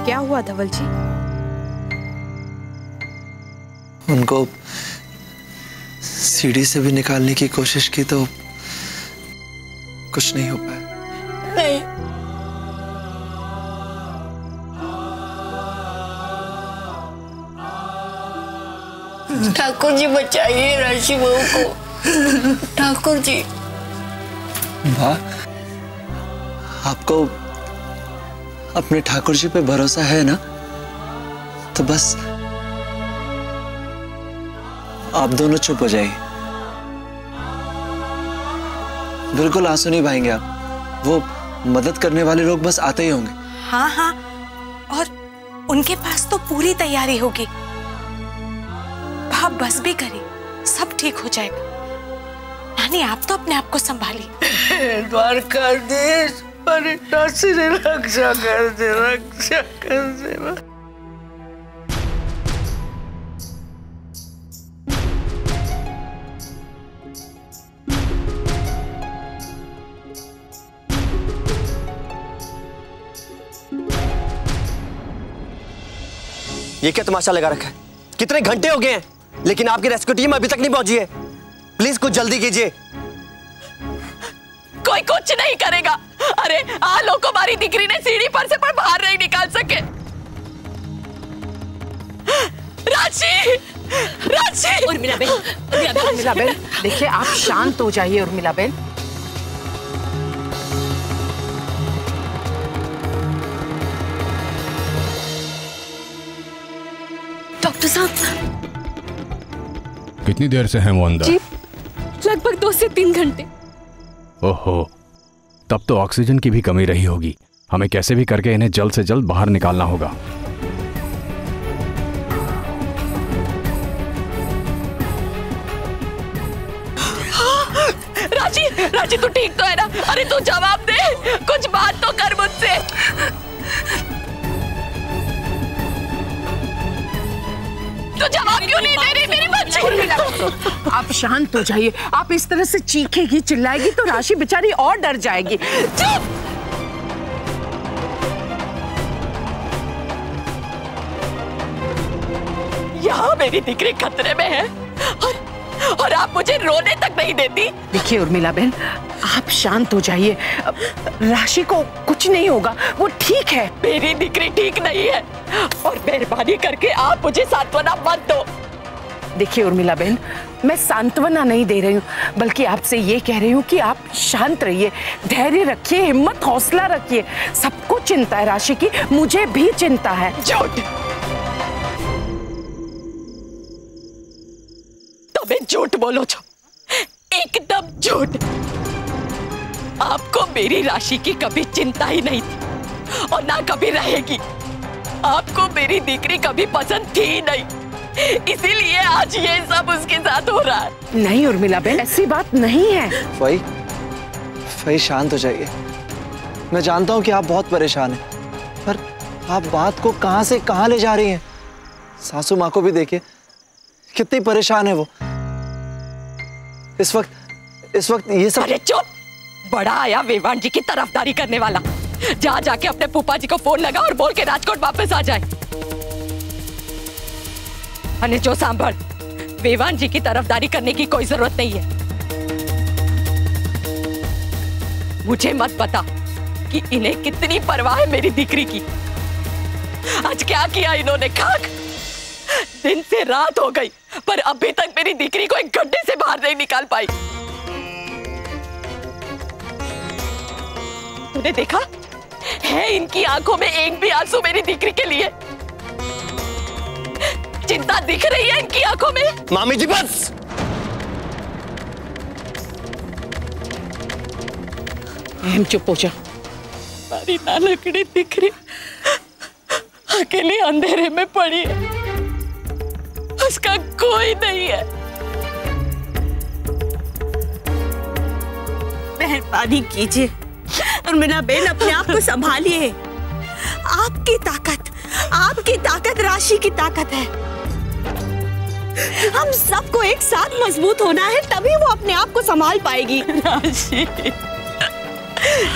क्या हुआ धवल जी? उनको सीढ़ी से भी निकालने की कोशिश की तो कुछ नहीं हो पाया। नहीं, ठाकुर जी बचाइए राशि बहू को। ठाकुर जी। वाह, आपको अपने ठाकुर जी पे भरोसा है ना? तो बस आप दोनों चुप हो जाइए। बिल्कुल आंसू नहीं बहाएंगे आप। वो मदद करने वाले लोग बस आते ही होंगे। हाँ हाँ, और उनके पास तो पूरी तैयारी होगी। आप बस भी करें, सब ठीक हो जाएगा। नानी आप तो अपने आप को संभालिए। द्वारकाधीश परिणासी ने रक्षा कर दे, रक्षा कर दे। ये क्या तमाशा लगा रखा है? कितने घंटे हो गए हैं लेकिन आपकी रेस्क्यू टीम अभी तक नहीं पहुंची है। प्लीज कुछ जल्दी कीजिए। कोई कुछ नहीं करेगा। अरे आलो को हमारी दिकरी ने सीढ़ी पर से पर बाहर नहीं निकाल सके। राशि, राशि। उर्मिला बेन, देखिए आप शांत हो जाइए उर्मिला बेन। डॉक्टर साहब। कितनी देर से हैं वो अंदर? जी, लगभग 2 से 3 घंटे। ओहो, तब तो ऑक्सीजन की भी कमी रही होगी। हमें कैसे भी करके इन्हें जल्द से जल्द बाहर निकालना होगा। राशि, राशि तू ठीक तो है ना? अरे तू जवाब दे, कुछ बात तो कर मुझसे। तो जवाब क्यों नहीं दे रही मेरी बच्ची? आप शांत हो जाइए। आप इस तरह से चीखेगी चिल्लाएगी तो राशि बेचारी और डर जाएगी। चुप। यहाँ मेरी दिकरी खतरे में है और आप मुझे रोने तक नहीं देती। देखिए उर्मिला बहन, आप शांत हो जाइए। राशि को कुछ नहीं होगा, वो ठीक है। मेरी दिकरी ठीक नहीं है और मेहरबानी करके आप मुझे सांत्वना मत दो। देखिए उर्मिला बहन, मैं सांत्वना नहीं दे रही हूँ, बल्कि आपसे ये कह रही हूँ कि आप शांत रहिए, धैर्य रखिए, हिम्मत हौसला रखिए। सबको चिंता है राशि की, मुझे भी चिंता है। झूठ, तबे झूठ बोलो छो, एकदम झूठ। आपको मेरी राशि की कभी चिंता ही नहीं थी और ना कभी रहेगी। आपको मेरी दिकरी कभी पसंद थी ही नहीं, इसीलिए आज ये सब उसके साथ हो रहा है। नहीं उर्मिला बहन, ऐसी बात नहीं है। फई शांत हो जाइए। मैं जानता हूँ कि आप बहुत परेशान हैं, पर आप बात को कहां से कहां ले जा रही हैं। सासू माँ को भी देखिए, कितनी परेशान है वो। इस वक्त ये सब। अरे चुप, बड़ा आया वेवान जी की तरफदारी करने वाला। जा जाके अपने फूफा जी को फोन लगा और बोल के राजकोट वापस आ जाए। अने जो सांभर, वेवान जी की तरफदारी करने की कोई जरूरत नहीं है। मुझे मत बता कि इन्हें कितनी परवाह है मेरी दिकरी की। आज क्या किया इन्होंने? खाक, दिन से रात हो गई पर अभी तक मेरी दिकरी को एक गड्ढे से बाहर नहीं निकाल पाई। तूने देखा है इनकी आंखों में एक भी आंसू मेरी दिकरी के लिए? चिंता दिख रही है इनकी आंखों में। मामी जी बस। चुप हो जा। हमारी नानकड़ी दिकरी अकेले अंधेरे में पड़ी है, उसका कोई नहीं है। मेहरबानी कीजिए उर्मिला बेन, अपने आप को संभालिए। आपकी ताकत राशि की ताकत है। हम सबको एक साथ मजबूत होना है, तभी वो अपने आप को संभाल पाएगी। राशि,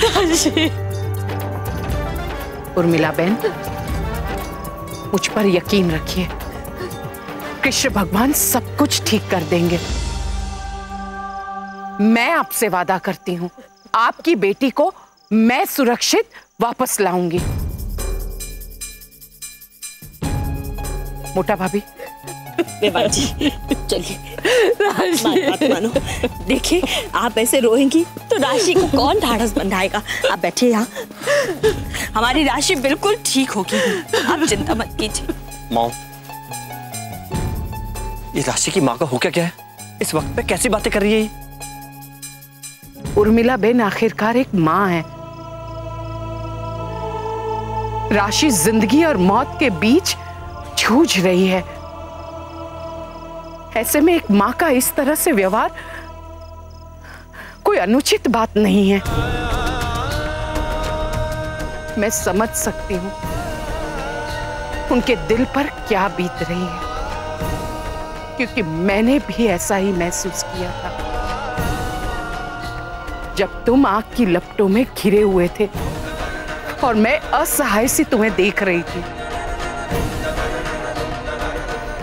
राशि। उर्मिला बहन, मुझ पर यकीन रखिए, कृष्ण भगवान सब कुछ ठीक कर देंगे। मैं आपसे वादा करती हूँ, आपकी बेटी को मैं सुरक्षित वापस लाऊंगी। मोटा भाभी, जी चलिए, बात मानो। देखिए, आप ऐसे रोएंगी तो राशि को कौन ढाढ़स बंधाएगा। आप बैठिए यहाँ, हमारी राशि बिल्कुल ठीक होगी, आप चिंता मत कीजिए। मॉम, ये राशि की माँ का हो क्या है? इस वक्त पे कैसी बातें कर रही है ये? उर्मिला बेन आखिरकार एक माँ है। राशि जिंदगी और मौत के बीच जूझ रही है। ऐसे में एक माँ का इस तरह से व्यवहार कोई अनुचित बात नहीं है। मैं समझ सकती हूँ उनके दिल पर क्या बीत रही है, क्योंकि मैंने भी ऐसा ही महसूस किया था जब तुम आग की लपटों में घिरे हुए थे और मैं असहाय सी तुम्हें देख रही थी।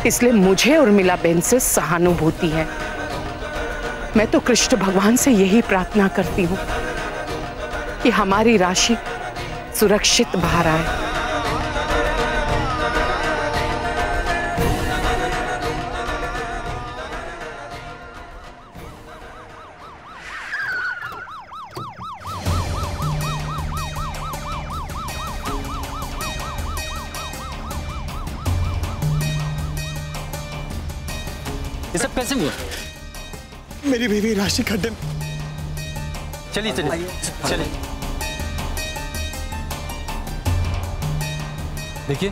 इसलिए मुझे उर्मिला बेन से सहानुभूति है। मैं तो कृष्ण भगवान से यही प्रार्थना करती हूँ कि हमारी राशि सुरक्षित बाहर आए। ये सब कैसे हुआ? मेरी बीवी राशि खड्डे में। चलिए चलिए चलिए। देखिए,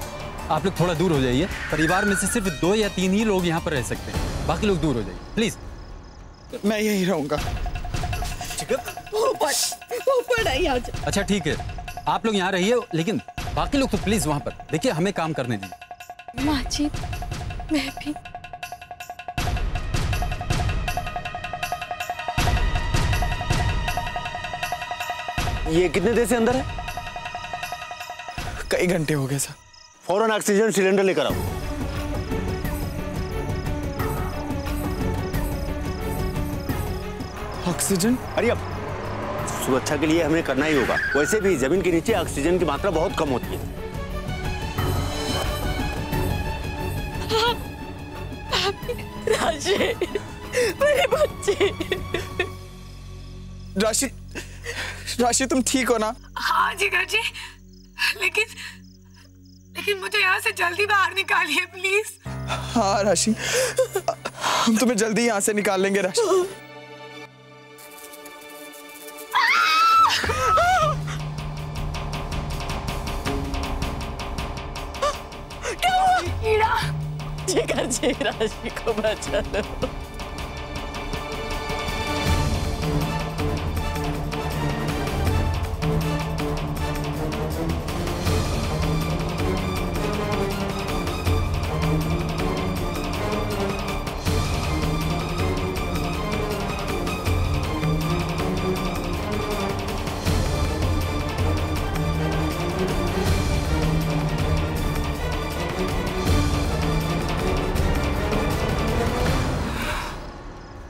आप लोग थोड़ा दूर हो जाइए। परिवार में से सिर्फ 2 या 3 ही लोग यहाँ पर रह सकते हैं, बाकी लोग दूर हो जाइए प्लीज। मैं यही रहूंगा। ऊपर आई आ जाओ। अच्छा ठीक है, आप लोग यहाँ रहिए, लेकिन बाकी लोग तो प्लीज वहाँ पर। देखिए, हमें काम करने दीजिए। माँ जी, मैं भी। ये कितने देर से अंदर है? कई घंटे हो गए सर। फौरन ऑक्सीजन सिलेंडर लेकर आओ। ऑक्सीजन? अरे अब सुरक्षा के लिए हमें करना ही होगा। वैसे भी जमीन के नीचे ऑक्सीजन की मात्रा बहुत कम होती है। राशि, मेरे बच्चे। राशि, राशि तुम ठीक हो ना? हाँ जिगर जी, लेकिन मुझे यहाँ से जल्दी बाहर निकालिए प्लीज। हाँ राशि, हम तुम्हें जल्दी यहाँ से निकाल लेंगे राशि। कीड़ा, जिगर जी, राशि को बचा लो।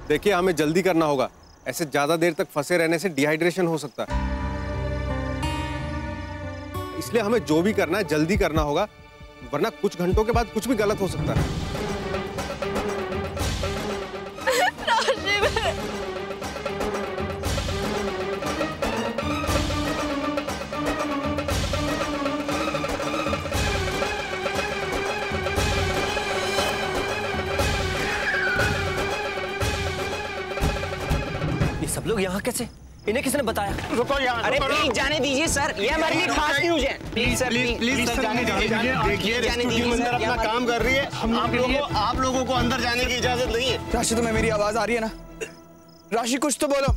देखिए, हमें जल्दी करना होगा। ऐसे ज्यादा देर तक फंसे रहने से डिहाइड्रेशन हो सकता है। इसलिए हमें जो भी करना है जल्दी करना होगा, वरना कुछ घंटों के बाद कुछ भी गलत हो सकता है। सब लोग यहाँ कैसे? इन्हें किसने बताया? रुको यहाँ। अरे प्लीज जाने दीजिए सर, ये हमारे लिए खास न्यूज है। प्लीज सर, प्लीज सर जाने दीजिए। देखिए, रेस्क्यू अंदर अपना काम कर रही है। आप लोगों को अंदर जाने की इजाजत नहीं है। राशि, तुम्हें मेरी आवाज आ रही है ना? राशि, कुछ तो बोलो।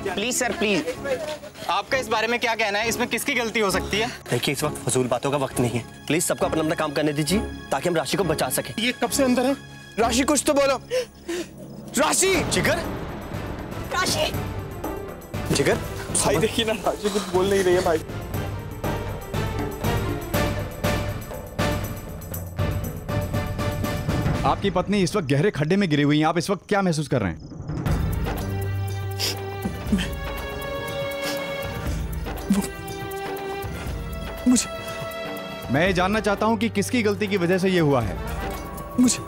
Please sir, please. आपका इस बारे में क्या कहना है? इसमें किसकी गलती हो सकती है? देखिए, इस वक्त फजूल बातों का वक्त नहीं है। प्लीज सबको अपना अपना काम करने दीजिए ताकि हम राशि को बचा सके। ये कब से अंदर है? राशि, कुछ तो बोलो। राशि! जिगर! राशि! जिगर! भाई देखिए ना, राशि कुछ बोल नहीं रही है भाई। आपकी पत्नी इस वक्त गहरे खड्डे में गिरी हुई है। आप इस वक्त क्या महसूस कर रहे हैं? मुझे मैं ये जानना चाहता हूं कि किसकी गलती की वजह से ये हुआ है। मुझे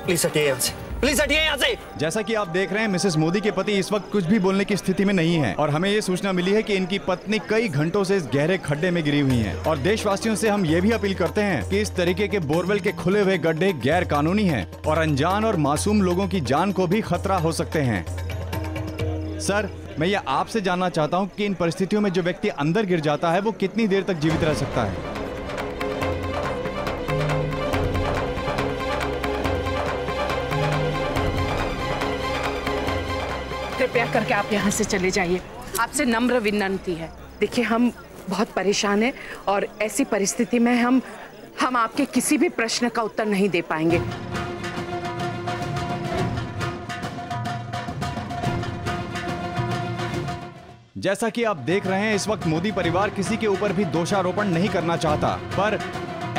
प्लीज हटिए यहाँ से, प्लीज हटिए यहाँ से। जैसा कि आप देख रहे हैं, मिसेस मोदी के पति इस वक्त कुछ भी बोलने की स्थिति में नहीं है और हमें ये सूचना मिली है कि इनकी पत्नी कई घंटों से इस गहरे खड्डे में गिरी हुई हैं। और देशवासियों से हम ये भी अपील करते हैं कि इस तरीके के बोरवेल के खुले हुए गड्ढे गैर कानूनी हैं और अनजान और मासूम लोगों की जान को भी खतरा हो सकते हैं। सर, मैं ये आपसे जानना चाहता हूँ कि इन परिस्थितियों में जो व्यक्ति अंदर गिर जाता है वो कितनी देर तक जीवित रह सकता है? कृपया करके आप यहाँ से चले जाइए। आपसे नम्र विनती है। देखिए, हम बहुत परेशान हैं और ऐसी परिस्थिति में हम आपके किसी भी प्रश्न का उत्तर नहीं दे पाएंगे। जैसा कि आप देख रहे हैं, इस वक्त मोदी परिवार किसी के ऊपर भी दोषारोपण नहीं करना चाहता, पर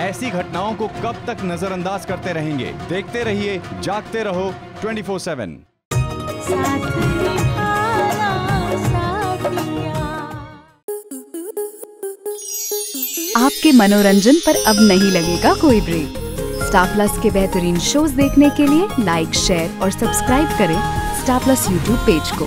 ऐसी घटनाओं को कब तक नजरअंदाज करते रहेंगे? देखते रहिए जागते रहो 24/7। आपके मनोरंजन पर अब नहीं लगेगा कोई ब्रेक। स्टार प्लस के बेहतरीन शोज देखने के लिए लाइक, शेयर और सब्सक्राइब करें स्टार प्लस यूट्यूब पेज को।